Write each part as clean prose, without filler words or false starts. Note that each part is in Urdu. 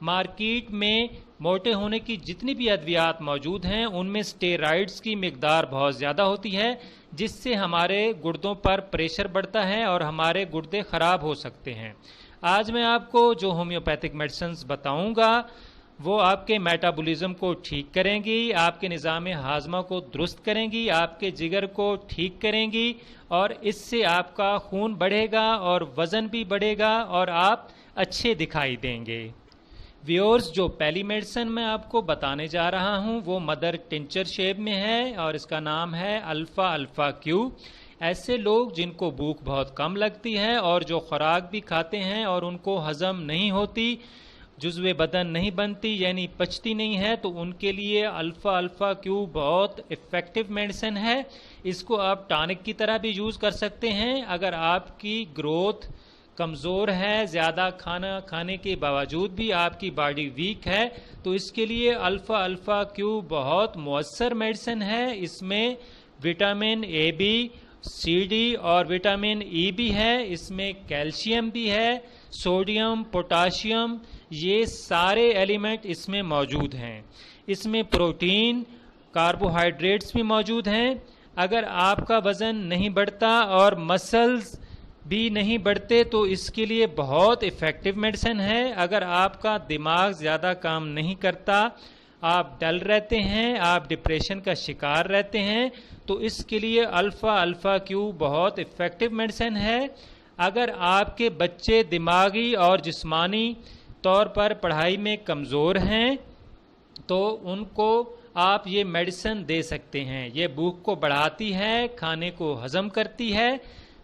مارکیٹ میں موٹے ہونے کی جتنی بھی ادویات موجود ہیں ان میں اسٹیرائڈز کی مقدار بہت زیادہ ہوتی ہے، جس سے ہمارے گردوں پر پریشر بڑھتا ہے اور ہمارے گردے خراب ہو سکتے ہیں۔ آج میں آپ کو جو ہومیوپیتھک میڈیسنز بتاؤں گا وہ آپ کے میٹابولزم کو ٹھیک کریں گی، آپ کے نظام ہاضمہ کو درست کریں گی، آپ کے جگر کو ٹھیک کریں گی، اور اس سے آپ کا خون بڑھے گا اور وزن بھی بڑھے گا اور آپ اچھے دکھائی دیں گے۔ ویورز، جو پہلی میڈیسن میں آپ کو بتانے جا رہا ہوں وہ مدر ٹنچر شیپ میں ہے اور اس کا نام ہے الفا الفا کیو۔ ایسے لوگ جن کو بھوک بہت کم لگتی ہے اور جو خوراک بھی کھاتے ہیں اور ان کو ہضم نہیں ہوتی، جزو بدن نہیں بنتی یعنی پچتی نہیں ہے، تو ان کے لیے الفا الفا کیو بہت افیکٹو میڈیسن ہے۔ اس کو آپ ٹانک کی طرح بھی یوز کر سکتے ہیں۔ اگر آپ کی گروتھ کمزور ہے، زیادہ کھانا کھانے کے باوجود بھی آپ کی باڈی ویک ہے، تو اس کے لیے الفا الفا کیو بہت مؤثر میڈیسن ہے۔ اس میں vitamin A B, C D اور وٹامن ای بھی ہے، اس میں کیلشیم بھی ہے، سوڈیم، پوٹاشیم، یہ سارے ایلیمنٹ اس میں موجود ہیں۔ اس میں پروٹین، کاربوہائیڈریٹس بھی موجود ہیں۔ اگر آپ کا وزن نہیں بڑھتا اور مسلز بھی نہیں بڑھتے تو اس کے لیے بہت افیکٹو میڈیسن ہے۔ اگر آپ کا دماغ زیادہ کام نہیں کرتا، آپ ڈل رہتے ہیں، آپ ڈپریشن کا شکار رہتے ہیں، تو اس کے لیے الفا الفا کیو بہت افیکٹو میڈیسن ہے۔ اگر آپ کے بچے دماغی اور جسمانی طور پر پڑھائی میں کمزور ہیں تو ان کو آپ یہ میڈیسن دے سکتے ہیں۔ یہ بھوک کو بڑھاتی ہے، کھانے کو ہضم کرتی ہے،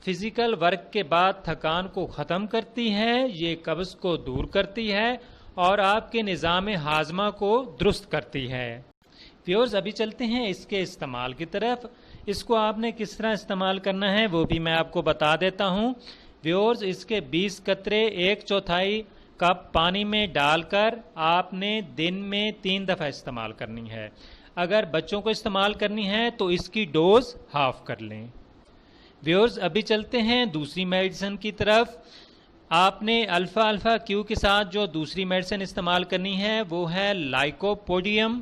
فزیکل ورک کے بعد تھکان کو ختم کرتی ہے، یہ قبض کو دور کرتی ہے اور آپ کے نظام ہاضمہ کو درست کرتی ہے۔ ویورز، ابھی چلتے ہیں اس کے استعمال کی طرف۔ اس کو آپ نے کس طرح استعمال کرنا ہے وہ بھی میں آپ کو بتا دیتا ہوں۔ ویورز، اس کے 20 قطرے 1/4 کپ پانی میں ڈال کر آپ نے دن میں 3 دفعہ استعمال کرنی ہے۔ اگر بچوں کو استعمال کرنی ہے تو اس کی ڈوز ہاف کر لیں۔ ویورز، ابھی چلتے ہیں دوسری میڈیسن کی طرف۔ آپ نے الفا الفا کیو کے ساتھ جو دوسری میڈیسن استعمال کرنی ہے وہ ہے لائکوپوڈیم۔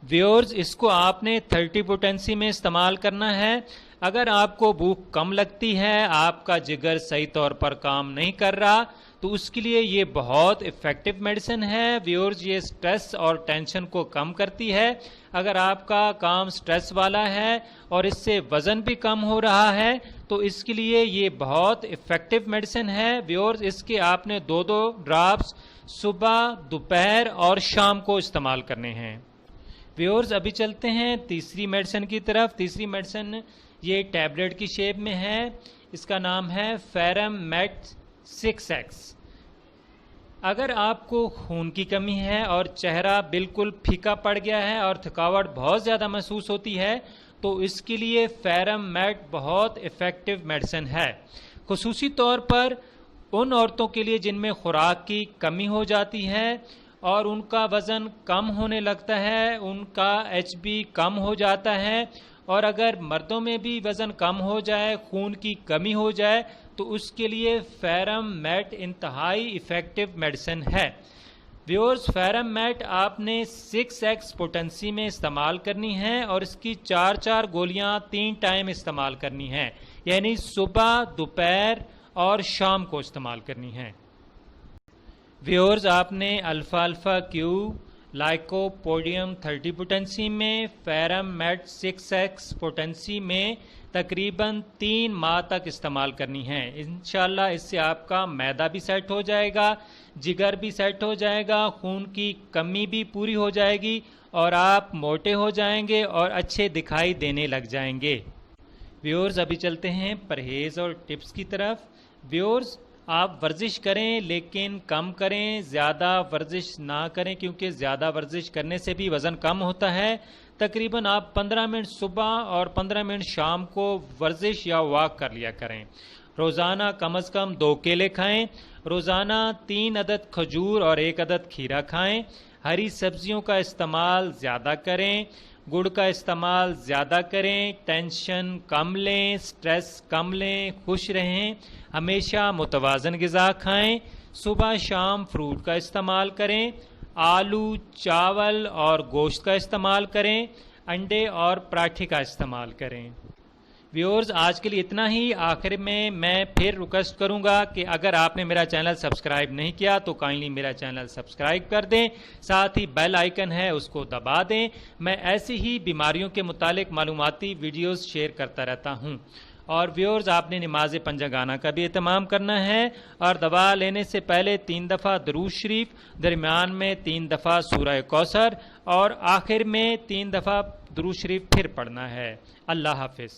ویورز، اس کو آپ نے 30 پوٹینسی میں استعمال کرنا ہے۔ اگر آپ کو بھوک کم لگتی ہے، آپ کا جگر صحیح طور پر کام نہیں کر رہا، تو اس کے لیے یہ بہت افیکٹو میڈیسن ہے۔ ویورز، یہ سٹریس اور ٹینشن کو کم کرتی ہے۔ اگر آپ کا کام سٹریس والا ہے اور اس سے وزن بھی کم ہو رہا ہے تو اس کے لیے یہ بہت افیکٹو میڈیسن ہے۔ ویورز، اس کے آپ نے 2 ڈراپس صبح، دوپہر اور شام کو استعمال کرنے ہیں۔ ویورز، ابھی چلتے ہیں تیسری میڈیسن کی طرف۔ تیسری میڈیسن یہ ٹیبلٹ کی شیپ میں ہے۔ اس کا نام ہے فیرم میٹ 6X۔ اگر آپ کو خون کی کمی ہے اور چہرہ بالکل پھیکا پڑ گیا ہے اور تھکاوٹ بہت زیادہ محسوس ہوتی ہے تو اس کے لیے فیرم میٹ بہت افیکٹو میڈیسن ہے، خصوصی طور پر ان عورتوں کے لیے جن میں خوراک کی کمی ہو جاتی ہے اور ان کا وزن کم ہونے لگتا ہے، ان کا HB کم ہو جاتا ہے، اور اگر مردوں میں بھی وزن کم ہو جائے، خون کی کمی ہو جائے، تو اس کے لیے فیرم میٹ انتہائی افیکٹو میڈیسن ہے۔ ویورز، فیرم میٹ آپ نے 6X پوٹنسی میں استعمال کرنی ہے اور اس کی 4 گولیاں 3 ٹائم استعمال کرنی ہیں، یعنی صبح، دوپہر اور شام کو استعمال کرنی ہیں۔ ویورز، آپ نے الفا الفا کیو، لائکوپوڈیم 30 پوٹنسی میں، فیرم میٹ 6X پوٹنسی میں تقریباً 3 ماہ تک استعمال کرنی ہے۔ انشاءاللہ اس سے آپ کا معدہ بھی سیٹ ہو جائے گا، جگر بھی سیٹ ہو جائے گا، خون کی کمی بھی پوری ہو جائے گی اور آپ موٹے ہو جائیں گے اور اچھے دکھائی دینے لگ جائیں گے۔ ویورز، ابھی چلتے ہیں پرہیز اور ٹپس کی طرف۔ ویورز، آپ ورزش کریں لیکن کم کریں، زیادہ ورزش نہ کریں کیونکہ زیادہ ورزش کرنے سے بھی وزن کم ہوتا ہے۔ تقریباً آپ 15 منٹ صبح اور 15 منٹ شام کو ورزش یا واک کر لیا کریں۔ روزانہ کم از کم 2 کیلے کھائیں، روزانہ 3 عدد کھجور اور 1 عدد کھیرا کھائیں، ہری سبزیوں کا استعمال زیادہ کریں، گڑ کا استعمال زیادہ کریں، ٹینشن کم لیں، سٹریس کم لیں، خوش رہیں، ہمیشہ متوازن غذا کھائیں، صبح شام فروٹ کا استعمال کریں، آلو، چاول اور گوشت کا استعمال کریں، انڈے اور پراٹھے کا استعمال کریں۔ ویورز، آج کے لیے اتنا ہی۔ آخر میں پھر ریکویسٹ کروں گا کہ اگر آپ نے میرا چینل سبسکرائب نہیں کیا تو کائنڈلی میرا چینل سبسکرائب کر دیں، ساتھ ہی بیل آئیکن ہے اس کو دبا دیں۔ میں ایسی ہی بیماریوں کے متعلق معلوماتی ویڈیوز شیئر کرتا رہتا ہوں۔ اور ویورز، آپ نے نماز پنجگانہ کا بھی اہتمام کرنا ہے، اور دوا لینے سے پہلے 3 دفعہ درود شریف، درمیان میں 3 دفعہ سورہ کوثر اور آخر میں 3 دفعہ درود شریف پھر پڑھنا ہے۔ اللہ حافظ۔